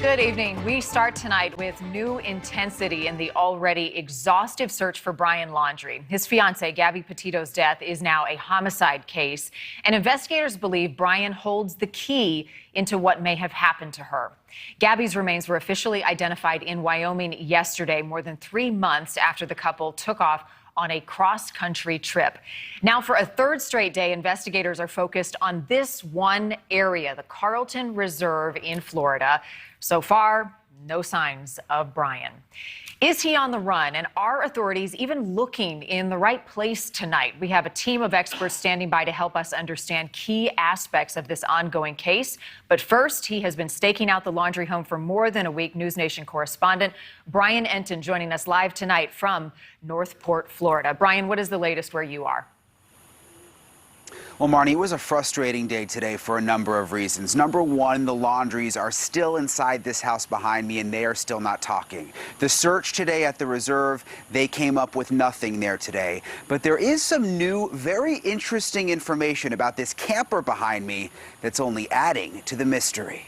Good evening. We start tonight with new intensity in the already exhaustive search for Brian Laundrie. His fiancée, Gabby Petito's death is now a homicide case, and investigators believe Brian holds the key into what may have happened to her. Gabby's remains were officially identified in Wyoming yesterday, more than 3 months after the couple took off on a cross-country trip. Now, for a third straight day, investigators are focused on this one area, the Carlton Reserve in Florida. So far, no signs of Brian. Is he on the run, and are authorities even looking in the right place tonight? We have a team of experts standing by to help us understand key aspects of this ongoing case. But first, he has been staking out the Laundrie home for more than a week. NewsNation correspondent Brian Entin joining us live tonight from Northport, Florida. Brian, what is the latest where you are? Well, Marnie, it was a frustrating day today for a number of reasons. Number one, the Laundries are still inside this house behind me, and they are still not talking. The search today at the reserve, they came up with nothing there today. But there is some new, very interesting information about this camper behind me that's only adding to the mystery.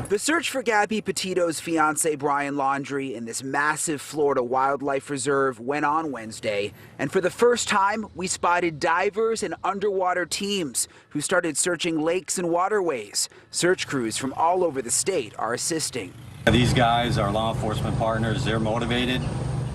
The search for Gabby Petito's fiancé Brian Laundrie in this massive Florida wildlife reserve went on Wednesday, and for the first time, we spotted divers and underwater teams who started searching lakes and waterways. Search crews from all over the state are assisting. These guys are law enforcement partners. They're motivated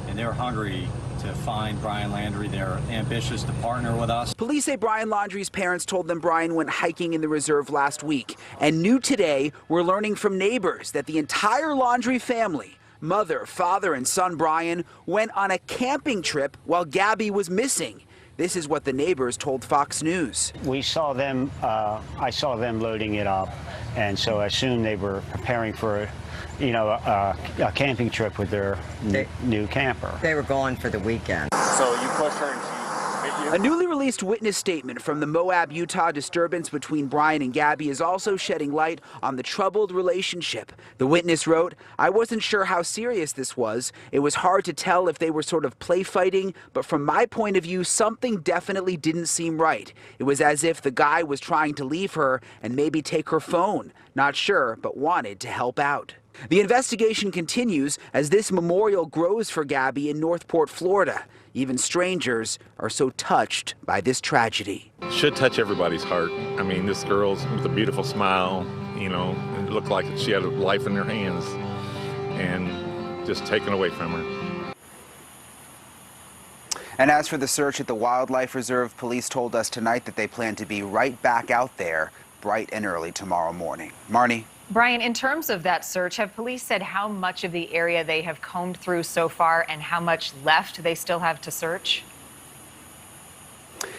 and they're hungry to find Brian Laundrie. They're ambitious to partner with us. Police say Brian Laundrie's parents told them Brian went hiking in the reserve last week. And new today, we're learning from neighbors that the entire Laundrie family, mother, father, and son Brian, went on a camping trip while Gabby was missing. This is what the neighbors told Fox News. We saw them, I saw them loading it up, and so I assumed they were preparing for a camping trip with their new camper. They were gone for the weekend. So you pushed her and she hit you? A newly released witness statement from the Moab, Utah disturbance between Brian and Gabby is also shedding light on the troubled relationship. The witness wrote, "I wasn't sure how serious this was. It was hard to tell if they were sort of play fighting, but from my point of view, something definitely didn't seem right. It was as if the guy was trying to leave her and maybe take her phone. Not sure, but wanted to help out." The investigation continues as this memorial grows for Gabby in Northport, Florida. Even strangers are so touched by this tragedy. Should touch everybody's heart. I mean, this girl's with a beautiful smile, it looked like she had life in her hands, and just taken away from her. And as for the search at the Wildlife Reserve, police told us tonight that they plan to be right back out there bright and early tomorrow morning. Marnie? Brian, in terms of that search, have police said how much of the area they have combed through so far and how much left they still have to search?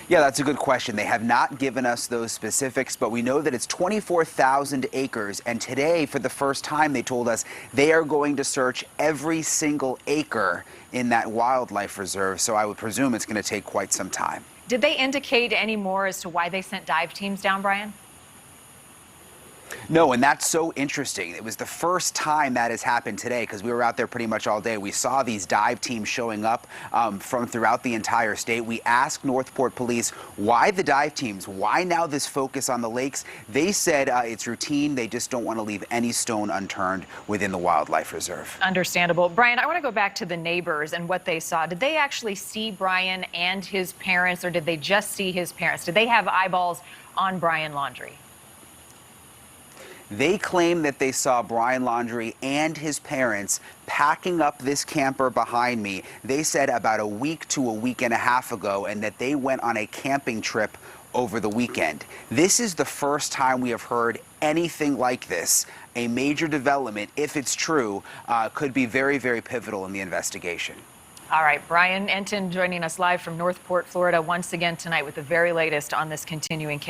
Yeah, that's a good question. They have not given us those specifics, but we know that it's 24,000 acres. And today, for the first time, they told us they are going to search every single acre in that wildlife reserve. So I would presume it's going to take quite some time. Did they indicate any more as to why they sent dive teams down, Brian? No, and that's so interesting. It was the first time that has happened today because we were out there pretty much all day. We saw these dive teams showing up from throughout the entire state. We asked Northport Police why the dive teams, why now this focus on the lakes. They said it's routine. They just don't want to leave any stone unturned within the wildlife reserve. Understandable. Brian, I want to go back to the neighbors and what they saw. Did they actually see Brian and his parents, or did they just see his parents? Did they have eyeballs on Brian Laundrie? They claim that they saw Brian Laundrie and his parents packing up this camper behind me. They said about a week to a week and a half ago, and that they went on a camping trip over the weekend. This is the first time we have heard anything like this. A major development, if it's true, could be very, very pivotal in the investigation. All right, Brian Entin joining us live from Northport, Florida, once again tonight with the very latest on this continuing case.